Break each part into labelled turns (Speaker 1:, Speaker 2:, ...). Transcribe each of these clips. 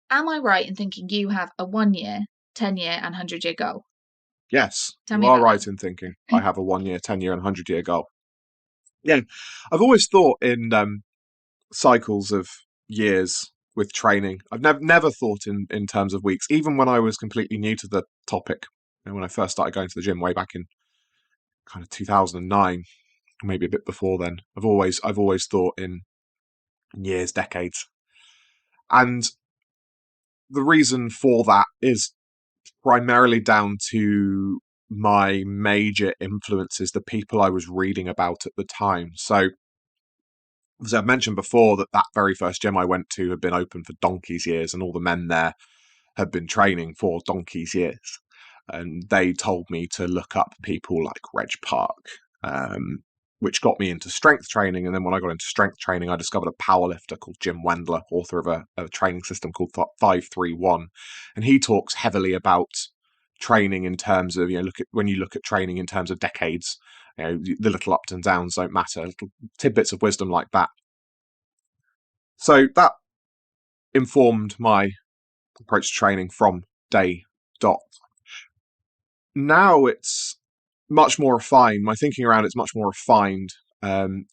Speaker 1: am I right in thinking you have a 1 year, 10 year, and 100-year goal?
Speaker 2: Yes,
Speaker 1: Tell
Speaker 2: you
Speaker 1: me
Speaker 2: are
Speaker 1: about
Speaker 2: right
Speaker 1: them.
Speaker 2: in thinking I have a 1 year, 10 year, and 100-year goal. Yeah, I've always thought in cycles of years with training. I've never thought in terms of weeks, even when I was completely new to the topic. When I first started going to the gym way back in kind of 2009, maybe a bit before then, I've always thought in years, decades, and the reason for that is primarily down to my major influences, the people I was reading about at the time. So, as I've mentioned before, that very first gym I went to had been open for donkey's years, and all the men there had been training for donkey's years. And they told me to look up people like Reg Park, which got me into strength training. And then when I got into strength training, I discovered a powerlifter called Jim Wendler, author of a training system called 531. And he talks heavily about training in terms of, when you look at training in terms of decades, the little ups and downs don't matter, little tidbits of wisdom like that. So that informed my approach to training from day dot. Now it's much more refined. My thinking around it's much more refined.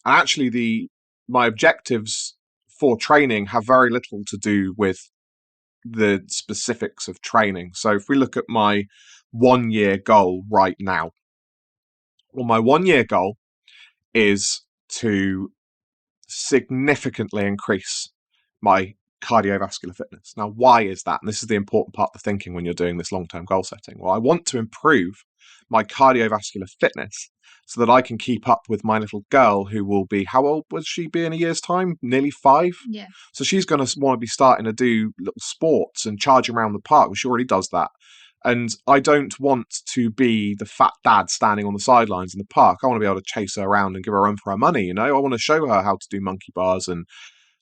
Speaker 2: Actually, my objectives for training have very little to do with the specifics of training. So if we look at my 1 year goal right now, well, my 1 year goal is to significantly increase my cardiovascular fitness. Now, why is that? And this is the important part of the thinking when you're doing this long-term goal setting. Well, I want to improve my cardiovascular fitness so that I can keep up with my little girl who will be, how old will she be in a year's time? Nearly 5.
Speaker 1: Yeah.
Speaker 2: So she's going to want to be starting to do little sports and charging around the park, which she already does that. And I don't want to be the fat dad standing on the sidelines in the park. I want to be able to chase her around and give her a run for her money. I want to show her how to do monkey bars and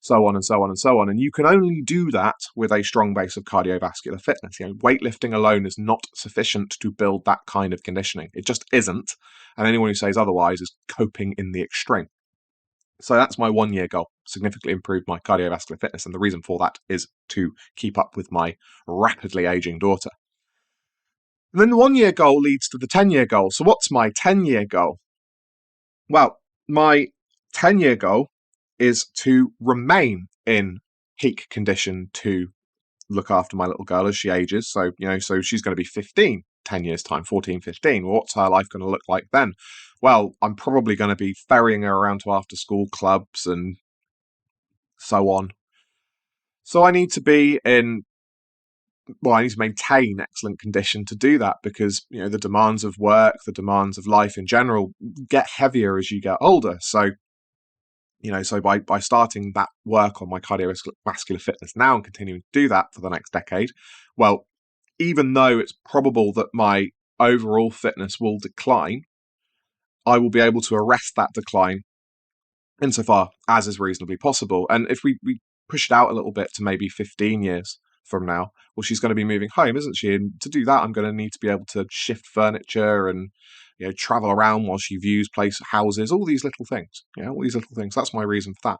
Speaker 2: so on and so on and so on. And you can only do that with a strong base of cardiovascular fitness. Weightlifting alone is not sufficient to build that kind of conditioning. It just isn't. And anyone who says otherwise is coping in the extreme. So that's my 1 year goal, significantly improve my cardiovascular fitness. And the reason for that is to keep up with my rapidly aging daughter. And then the 1 year goal leads to the 10-year goal. So what's my 10-year goal? Well, my 10-year goal is to remain in peak condition to look after my little girl as she ages. So, so she's going to be 15, 10 years time, 14, 15. Well, what's her life going to look like then? Well, I'm probably going to be ferrying her around to after school clubs and so on. So I need to I need to maintain excellent condition to do that because, the demands of work, the demands of life in general get heavier as you get older. So, so by starting that work on my cardiovascular fitness now and continuing to do that for the next decade, well, even though it's probable that my overall fitness will decline, I will be able to arrest that decline insofar as is reasonably possible. And if we push it out a little bit to maybe 15 years from now, well, she's going to be moving home, isn't she? And to do that, I'm going to need to be able to shift furniture and travel around while she views houses, all these little things. All these little things. That's my reason for that.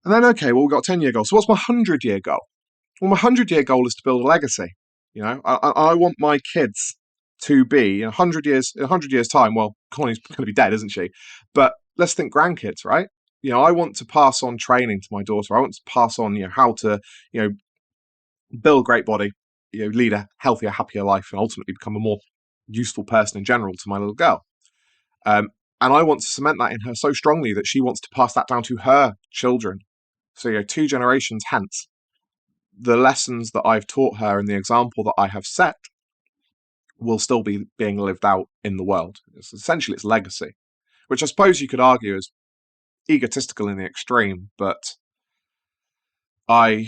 Speaker 2: And then, okay, well, we've got a 10-year goal. So what's my 100-year goal? Well, my 100-year goal is to build a legacy. I want my kids to be in 100 years. In 100 years' time, well, Connie's going to be dead, isn't she? But let's think grandkids, right? I want to pass on training to my daughter. I want to pass on, how to, build a great body, lead a healthier, happier life, and ultimately become a more useful person in general to my little girl. And I want to cement that in her so strongly that she wants to pass that down to her children. So, 2 generations hence, the lessons that I've taught her and the example that I have set will still be being lived out in the world. Essentially, it's legacy, which I suppose you could argue is egotistical in the extreme, but I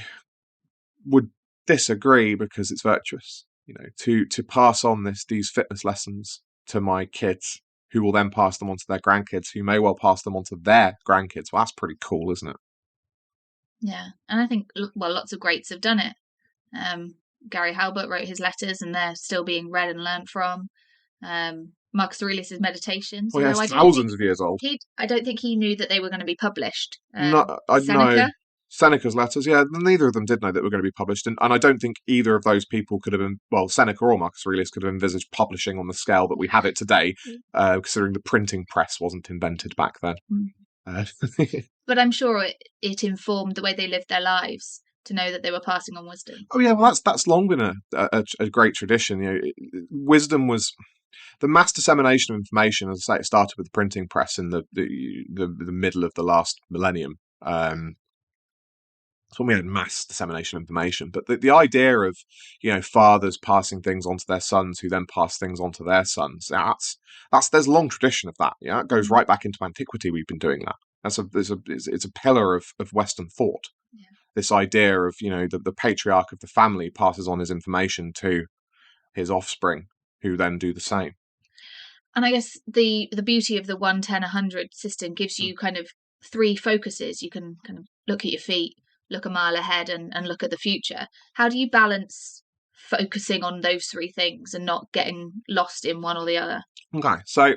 Speaker 2: would disagree because it's virtuous. To pass on these fitness lessons to my kids, who will then pass them on to their grandkids, who may well pass them on to their grandkids. Well, that's pretty cool, isn't it?
Speaker 1: Yeah, and I think, well, lots of greats have done it. Gary Halbert wrote his letters, and they're still being read and learnt from. Marcus Aurelius's Meditations,
Speaker 2: Well, yeah,
Speaker 1: I
Speaker 2: thousands of years old.
Speaker 1: I don't think he knew that they were going to be published.
Speaker 2: No, I know.
Speaker 1: Seneca,
Speaker 2: Seneca's letters, yeah, neither of them did know that were going to be published, and I don't think either of those people could have been, well, Seneca or Marcus Aurelius could have envisaged publishing on the scale that we have it today, considering the printing press wasn't invented back then.
Speaker 1: Mm.
Speaker 2: Uh,
Speaker 1: But I'm sure it informed the way they lived their lives to know that they were passing on wisdom.
Speaker 2: oh yeah, well that's long been a great tradition. You know, wisdom was the mass dissemination of information. As I say, it started with the printing press in the middle of the last millennium. It's when we had mass dissemination of information. But the idea of, fathers passing things on to their sons, who then pass things on to their sons, there's a long tradition of that. Yeah, it goes right back into antiquity. We've been doing that. It's a pillar of Western thought.
Speaker 1: Yeah.
Speaker 2: This idea of, the patriarch of the family passes on his information to his offspring, who then do the same.
Speaker 1: And I guess the beauty of the 1, 10, 100 system gives you kind of 3 focuses. You can kind of look at your feet, look a mile ahead, and look at the future. How do you balance focusing on those 3 things and not getting lost in one or the other?
Speaker 2: Okay, so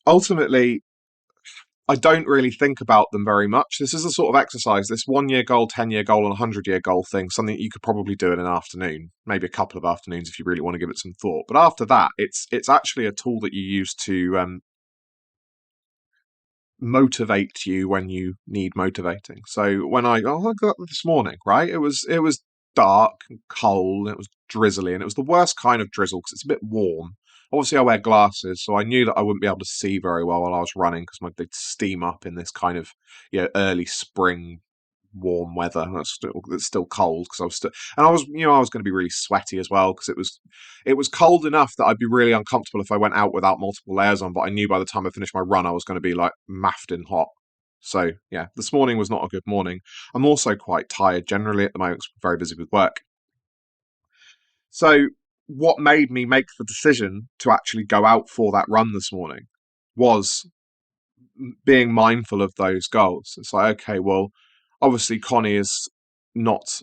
Speaker 2: ultimately, I don't really think about them very much. This is a sort of exercise, this 1 year goal, 10-year goal, and 100-year goal thing, something you could probably do in an afternoon, maybe a couple of afternoons if you really want to give it some thought. But after that, it's actually a tool that you use to motivate you when you need motivating. So when I got up this morning, right, it was dark and cold, and it was drizzly, and it was the worst kind of drizzle because it's a bit warm. Obviously, I wear glasses, so I knew that I wouldn't be able to see very well while I was running because they'd steam up in this kind of early spring warm weather. It's still cold because I was still, and I was going to be really sweaty as well because it was cold enough that I'd be really uncomfortable if I went out without multiple layers on. But I knew by the time I finished my run, I was going to be like maffed in hot. So yeah, this morning was not a good morning. I'm also quite tired generally at the moment. I'm very busy with work. So what made me make the decision to actually go out for that run this morning was being mindful of those goals. It's like, okay, well, obviously Connie is not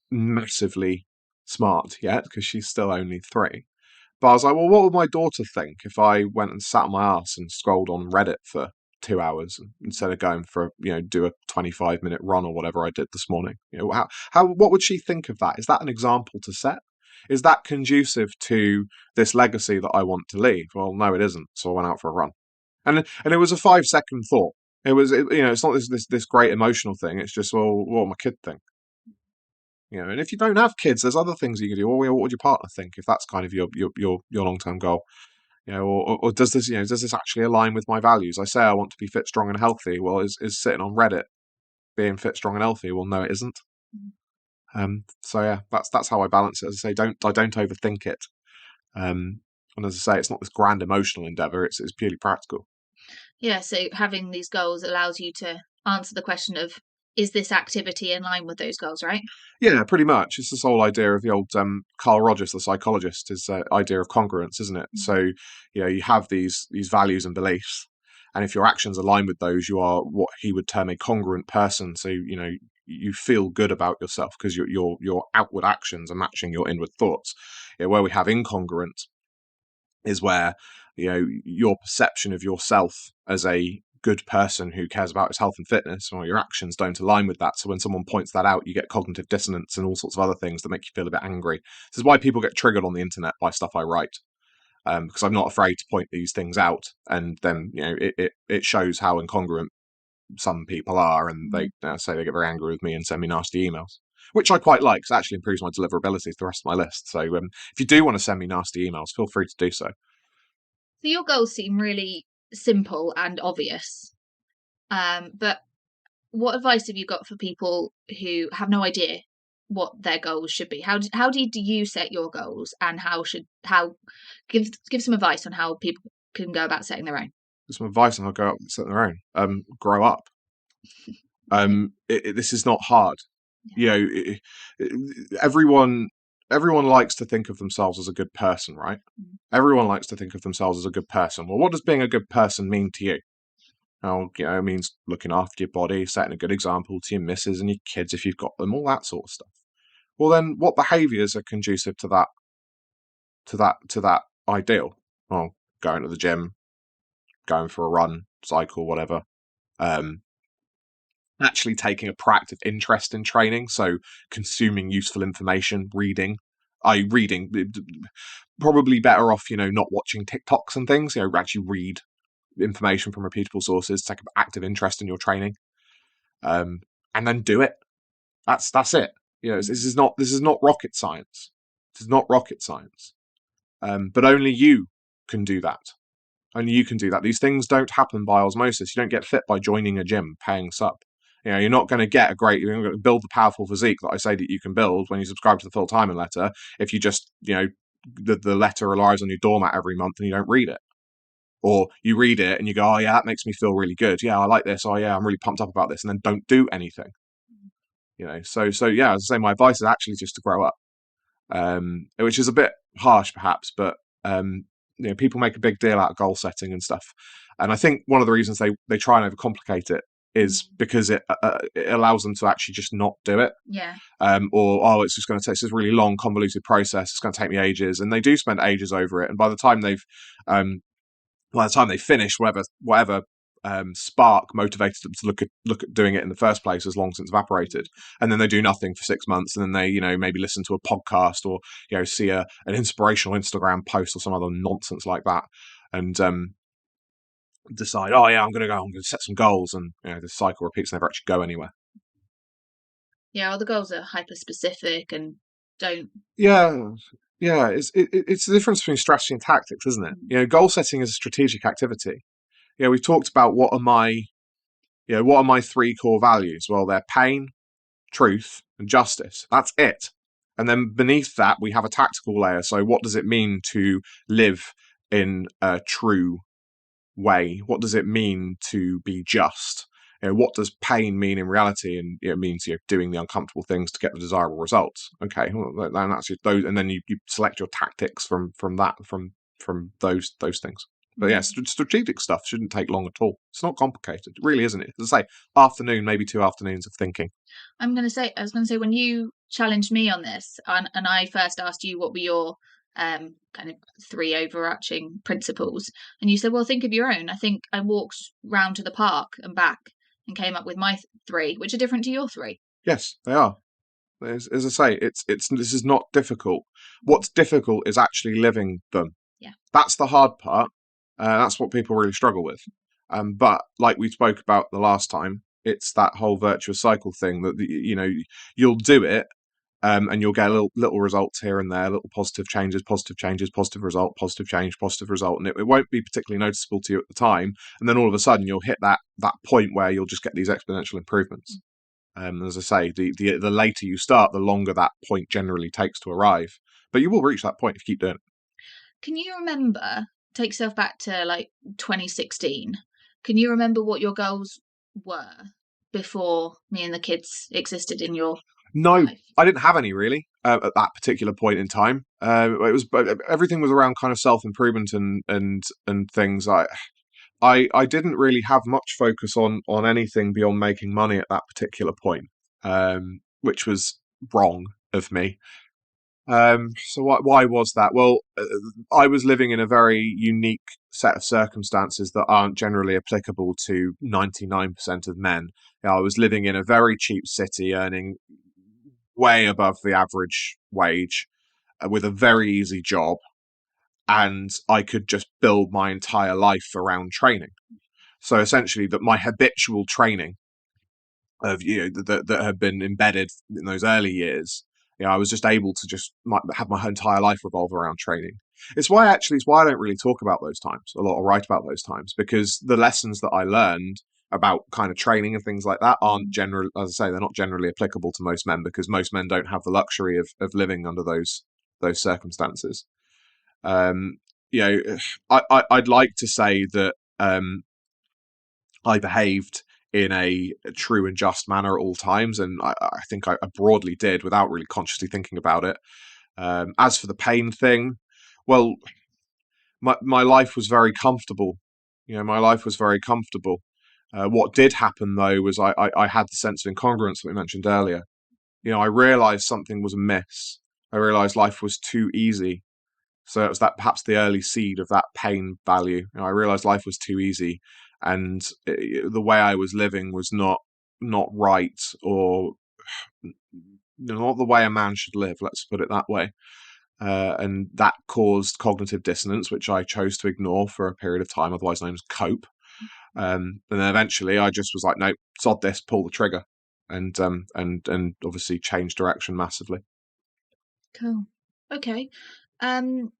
Speaker 2: massively smart yet because she's still only 3. But I was like, well, what would my daughter think if I went and sat on my ass and scrolled on Reddit for 2 hours instead of going for do a 25-minute run or whatever I did this morning? What would she think of that? Is that an example to set? Is that conducive to this legacy that I want to leave? Well, no, it isn't. So I went out for a run, and it was a 5-second thought. It's not this great emotional thing. It's just, well, what would my kid think? And if you don't have kids, there's other things you can do. Well, what would your partner think if that's kind of your long term goal? Or does this actually align with my values? I say I want to be fit, strong, and healthy. Well, is sitting on Reddit being fit, strong, and healthy? Well, no, it isn't. So yeah, that's how I balance it. As I say, I don't overthink it. And as I say, it's not this grand emotional endeavor. It's purely practical.
Speaker 1: Yeah, so having these goals allows you to answer the question of, is this activity in line with those goals, right?
Speaker 2: Yeah, pretty much. It's this whole idea of the old Carl Rogers, the psychologist, his idea of congruence, isn't it? So, you have these values and beliefs, and if your actions align with those, you are what he would term a congruent person. So, you feel good about yourself because your outward actions are matching your inward thoughts. Where we have incongruent is where your perception of yourself as a good person who cares about his health and fitness, or your actions don't align with that. So when someone points that out, you get cognitive dissonance and all sorts of other things that make you feel a bit angry. This is why people get triggered on the internet by stuff I write, because I'm not afraid to point these things out, and then it shows how incongruent some people are, and they say they get very angry with me and send me nasty emails, which I quite like because it actually improves my deliverability to the rest of my list. So if you do want to send me nasty emails, feel free to do so.
Speaker 1: So your goals seem really simple and obvious. But what advice have you got for people who have no idea what their goals should be? How do you set your goals, and how give some advice on how people can go about setting their own?
Speaker 2: Some advice on how to go out and set their own. Grow up. This is not hard. Everyone likes to think of themselves as a good person, right? Everyone likes to think of themselves as a good person. Well, what does being a good person mean to you? Well, it means looking after your body, setting a good example to your missus and your kids if you've got them, all that sort of stuff. Well, then, what behaviours are conducive to that? To that ideal? Well, going to the gym, going for a run, cycle, whatever. actually taking a proactive interest in training, so consuming useful information, reading. Reading, probably better off, not watching TikToks and things. Actually read information from reputable sources, take an active interest in your training, and then do it. That's it. This is not rocket science. This is not rocket science. But only you can do that. Only you can do that. These things don't happen by osmosis. You don't get fit by joining a gym, paying sub. You're not going to get you're going to build the powerful physique that I say that you can build when you subscribe to the full timing letter if you just, the letter relies on your doormat every month and you don't read it. Or you read it and you go, oh yeah, that makes me feel really good. Yeah, I like this. Oh yeah, I'm really pumped up about this. And then don't do anything. So yeah, as I say, my advice is actually just to grow up, which is a bit harsh perhaps, but people make a big deal out of goal setting and stuff. And I think one of the reasons they try and overcomplicate it is because it allows them to actually just not do it.
Speaker 1: Yeah.
Speaker 2: It's just going to take this really long, convoluted process. It's going to take me ages, and they do spend ages over it. And by the time they finish, whatever spark motivated them to look at doing it in the first place has long since evaporated, and then they do nothing for 6 months, and then they maybe listen to a podcast or see an inspirational Instagram post or some other nonsense like that, and decide, oh yeah, I'm going to set some goals, and the cycle repeats and never actually go anywhere.
Speaker 1: Yeah, well, the goals are hyper specific and don't.
Speaker 2: Yeah, it's the difference between strategy and tactics, isn't it? Goal setting is a strategic activity. We've talked about what are my 3 core values. Well, they're pain, truth, and justice. That's it. And then beneath that, we have a tactical layer. So what does it mean to live in a true way? What does it mean to be just? What does pain mean in reality? And it means doing the uncomfortable things to get the desirable results. Okay, well, and that's those, and then you select your tactics from those things. But yeah, strategic stuff shouldn't take long at all. It's not complicated. It really isn't. As I say, afternoon, maybe 2 afternoons of thinking.
Speaker 1: I was going to say, when you challenged me on this, and I first asked you what were your kind of 3 overarching principles, and you said, well, think of your own. I think I walked round to the park and back and came up with my 3, which are different to your 3.
Speaker 2: Yes, they are. As I say, this is not difficult. What's difficult is actually living them.
Speaker 1: Yeah,
Speaker 2: that's the hard part. That's what people really struggle with. But like we spoke about the last time, it's that whole virtuous cycle thing that you'll do it, and you'll get little results here and there, little positive changes, positive result, positive change, positive result, and it won't be particularly noticeable to you at the time. And then all of a sudden, you'll hit that point where you'll just get these exponential improvements. As I say, the later you start, the longer that point generally takes to arrive. But you will reach that point if you keep doing it.
Speaker 1: Can you remember? Take yourself back to like 2016. Can you remember what your goals were before me and the kids existed in your
Speaker 2: No,
Speaker 1: life?
Speaker 2: I didn't have any really at that particular point in time. It was everything was around kind of self-improvement and things. I didn't really have much focus on anything beyond making money at that particular point, which was wrong of me. So why was that? Well, I was living in a very unique set of circumstances that aren't generally applicable to 99% of men. I was living in a very cheap city, earning way above the average wage, with a very easy job, and I could just build my entire life around training. So essentially, that my habitual training of that had been embedded in those early years, I was just able to just have my entire life revolve around training. It's why I don't really talk about those times a lot or write about those times, because the lessons that I learned about kind of training and things like that aren't general. As I say, they're not generally applicable to most men, because most men don't have the luxury of living under those circumstances. I'd like to say that I behaved in a true and just manner at all times, and I think I broadly did without really consciously thinking about it. As for the pain thing, well, my life was very comfortable. My life was very comfortable. What did happen though was I had the sense of incongruence that we mentioned earlier. I realised something was amiss. I realised life was too easy. So it was that perhaps the early seed of that pain value. I realised life was too easy, and the way I was living was not not right, or not the way a man should live. Let's put it that way. And that caused cognitive dissonance, which I chose to ignore for a period of time, otherwise known as cope. And then eventually, I just was like, "No, sod this, pull the trigger," and obviously change direction massively.
Speaker 1: Cool. Okay. Um,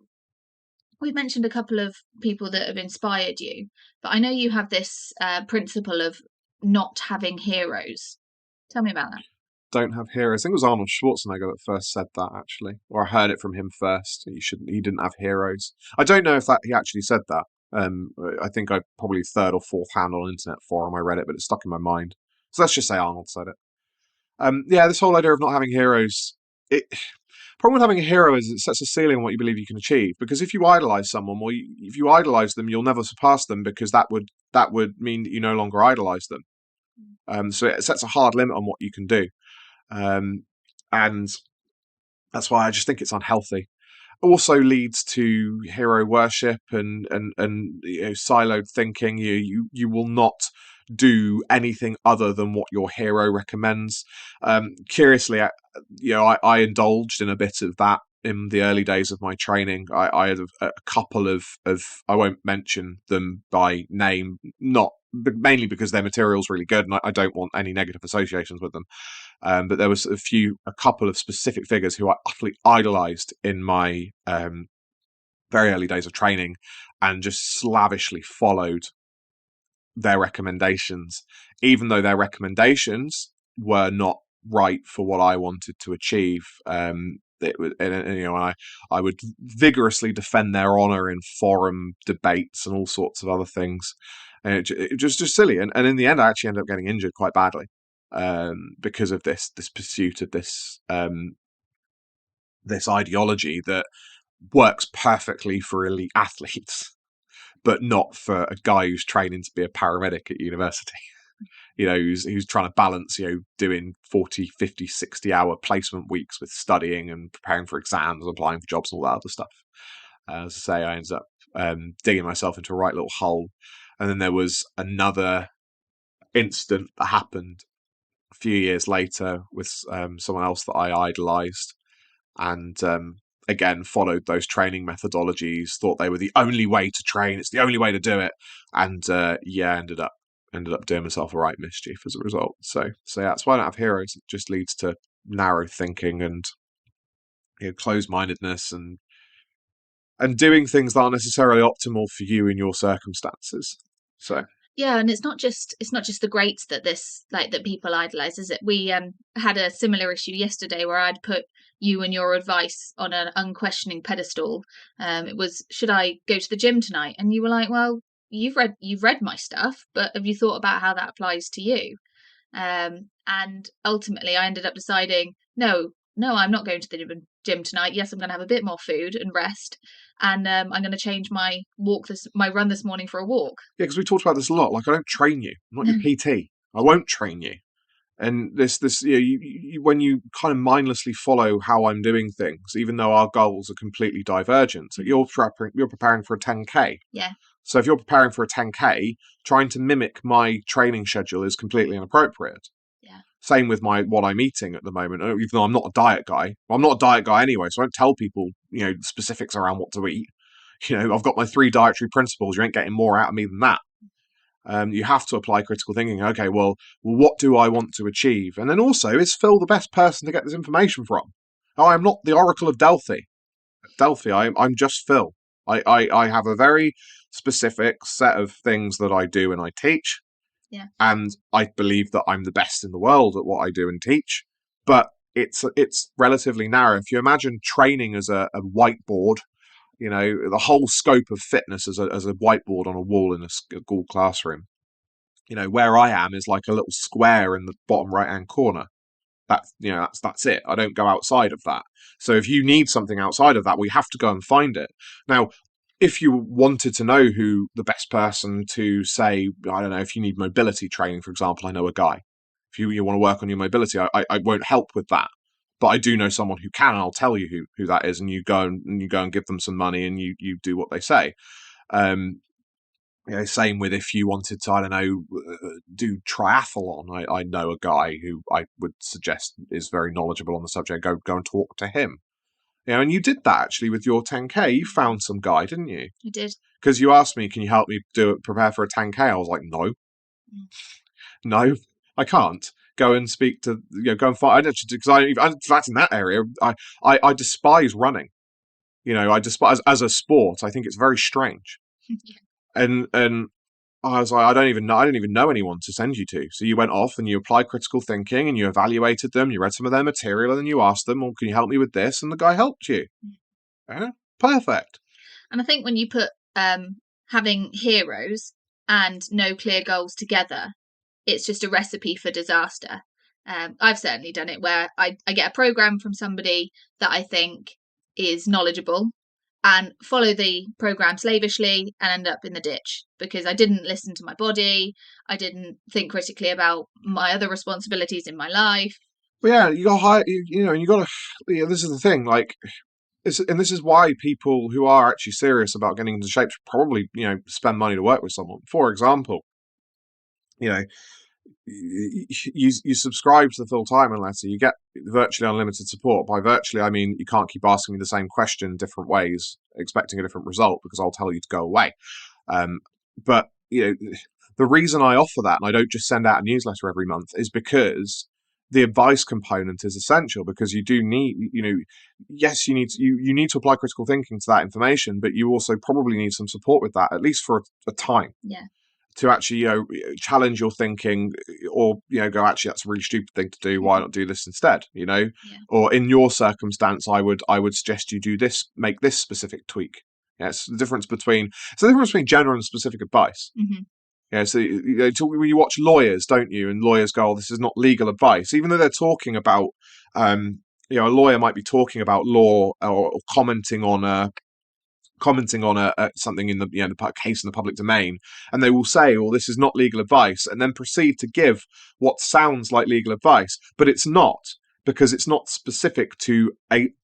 Speaker 1: we've mentioned a couple of people that have inspired you, but I know you have this principle of not having heroes. Tell me about that.
Speaker 2: Don't have heroes. I think it was Arnold Schwarzenegger that first said that, actually, or I heard it from him first. He didn't have heroes. I don't know if that he actually said that. I think I probably third or fourth hand on an internet forum I read it, but it stuck in my mind. So let's just say Arnold said it. Yeah, this whole idea of not having heroes. It problem with having a hero is it sets a ceiling on what you believe you can achieve. Because if you idolize someone, well, if you idolize them, you'll never surpass them because that would mean that you no longer idolize them. So it sets a hard limit on what you can do. Um, and that's why I just think it's unhealthy. Also leads to hero worship and siloed thinking. You will not do anything other than what your hero recommends. Curiously, I indulged in a bit of that in the early days of my training. I had a couple of I won't mention them by name, not but mainly because their material's really good and I don't want any negative associations with them. But there was a couple of specific figures who I utterly idolized in my very early days of training, and just slavishly followed their recommendations, even though their recommendations were not right for what I wanted to achieve. It was, I would vigorously defend their honor in forum debates and all sorts of other things. And it was just silly. And in the end, I actually ended up getting injured quite badly because of this pursuit of this ideology that works perfectly for elite athletes, but not for a guy who's training to be a paramedic at university. Who's trying to balance, doing 40, 50, 60-hour placement weeks with studying and preparing for exams, applying for jobs and all that other stuff. As I say, I ended up digging myself into a right little hole. And then there was another incident that happened a few years later with someone else that I idolized, and again followed those training methodologies, thought they were the only way to train, it's the only way to do it, and ended up doing myself a right mischief as a result. So yeah, that's why I don't have heroes. It just leads to narrow thinking and closed-mindedness and doing things that aren't necessarily optimal for you in your circumstances. So
Speaker 1: Yeah, and it's not just the greats that people idolize, is it? We had a similar issue yesterday where I'd put you and your advice on an unquestioning pedestal. It was, should I go to the gym tonight? And you were like, well, you've read my stuff, but have you thought about how that applies to you? And ultimately, I ended up deciding, no, I'm not going to the gym tonight. Yes, I'm going to have a bit more food and rest, and I'm going to change my run this morning for a walk.
Speaker 2: yeah, because we talked about this a lot. Like, I don't train you. I'm not your PT. I won't train you. And when you kind of mindlessly follow how I'm doing things, even though our goals are completely divergent, so you're preparing for a 10K.
Speaker 1: Yeah.
Speaker 2: So if you're preparing for a 10K, trying to mimic my training schedule is completely inappropriate.
Speaker 1: Yeah.
Speaker 2: Same with what I'm eating at the moment. Even though I'm not a diet guy, well, I'm not a diet guy anyway, so I don't tell people specifics around what to eat. I've got my 3 dietary principles. You ain't getting more out of me than that. You have to apply critical thinking. Okay, well, what do I want to achieve? And then also, is Phil the best person to get this information from? I am not the Oracle of Delphi. I'm just Phil. I have a very specific set of things that I do and I teach.
Speaker 1: Yeah.
Speaker 2: And I believe that I'm the best in the world at what I do and teach. But it's relatively narrow. If you imagine training as a whiteboard, the whole scope of fitness as a whiteboard on a wall in a school classroom. Where I am is like a little square in the bottom right hand corner. That's it. I don't go outside of that. So if you need something outside of that, we have to go and find it. Now, if you wanted to know who the best person to say, I don't know, if you need mobility training, for example, I know a guy. If you want to work on your mobility, I won't help with that. But I do know someone who can, and I'll tell you who that is, and you go and give them some money and you do what they say. Same with if you wanted to, I don't know, do triathlon. I know a guy who I would suggest is very knowledgeable on the subject. Go and talk to him. And you did that actually with your 10K. You found some guy, didn't you?
Speaker 1: I did.
Speaker 2: Because you asked me, can you help me prepare for a 10K? I was like, no, no, I can't. Go and speak to, go and find. Because in fact, in that area, I despise running. I despise as a sport. I think it's very strange.
Speaker 1: Yeah.
Speaker 2: And I was like, I didn't even know anyone to send you to. So you went off and you applied critical thinking and you evaluated them. You read some of their material and then you asked them, well, can you help me with this? And the guy helped you. Yeah, perfect.
Speaker 1: And I think when you put having heroes and no clear goals together, it's just a recipe for disaster. I've certainly done it where I get a program from somebody that I think is knowledgeable and follow the program slavishly and end up in the ditch because I didn't listen to my body. I didn't think critically about my other responsibilities in my life.
Speaker 2: But yeah, you got high, and you got to. This is the thing, like, and this is why people who are actually serious about getting into shape should probably, spend money to work with someone. For example, you subscribe to the Phil Timon letter, you get virtually unlimited support. By virtually, I mean you can't keep asking me the same question different ways, expecting a different result, because I'll tell you to go away. But the reason I offer that, and I don't just send out a newsletter every month, is because the advice component is essential. Because you do need, yes, you need to apply critical thinking to that information, but you also probably need some support with that, at least for a time.
Speaker 1: Yeah.
Speaker 2: To actually, challenge your thinking, or go, actually, that's a really stupid thing to do. Why not do this instead?
Speaker 1: Yeah.
Speaker 2: Or in your circumstance, I would suggest you do this, make this specific tweak. Yeah, it's the difference between general and specific advice.
Speaker 1: Mm-hmm.
Speaker 2: Yeah, so when you watch lawyers, don't you? And lawyers go, "Oh, this is not legal advice," even though they're talking about, a lawyer might be talking about law or commenting on something in the case in the public domain, and they will say, "Well, this is not legal advice," and then proceed to give what sounds like legal advice, but it's not, because it's not specific to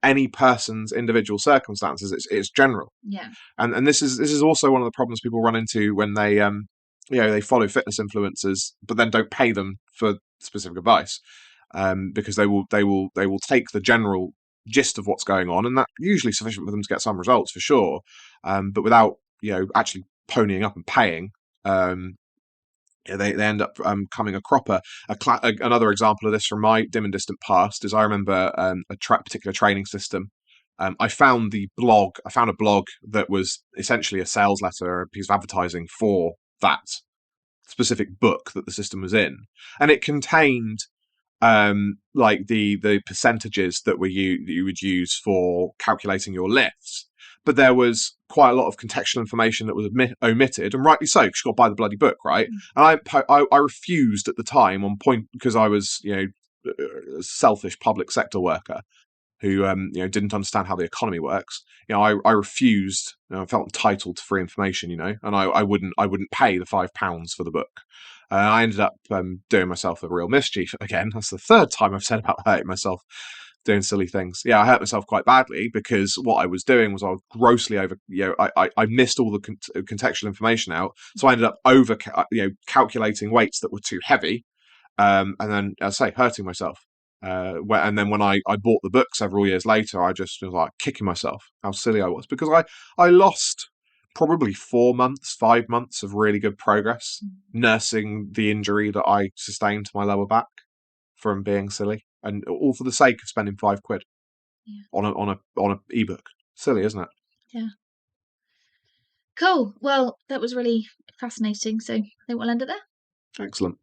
Speaker 2: any person's individual circumstances. It's general.
Speaker 1: Yeah.
Speaker 2: And this is also one of the problems people run into when they they follow fitness influencers, but then don't pay them for specific advice, because they will take the general gist of what's going on, and that's usually sufficient for them to get some results for sure, but without actually ponying up and paying, they end up coming a cropper. Another example of this from my dim and distant past is I remember a particular training system. I found a blog that was essentially a sales letter, a piece of advertising for that specific book that the system was in, and it contained like the percentages that you would use for calculating your lifts, but there was quite a lot of contextual information that was omitted, and rightly so, because you've got to buy the bloody book, right? And I refused at the time, on point, because I was a selfish public sector worker who didn't understand how the economy works. I refused. I felt entitled to free information, and I wouldn't pay the £5 for the book. I ended up doing myself a real mischief again. That's the third time I've said about hurting myself doing silly things. Yeah, I hurt myself quite badly, because what I was doing was I was grossly over. I missed all the contextual information out, so I ended up over calculating weights that were too heavy, and then, as I say, hurting myself. And then when I bought the book several years later, I just was like kicking myself how silly I was, because I lost probably 4 months, 5 months of really good progress nursing the injury that I sustained to my lower back from being silly, and all for the sake of spending £5 on a ebook. Silly, isn't it?
Speaker 1: Yeah. Cool. Well, that was really fascinating. So I think we'll end it there.
Speaker 2: Excellent.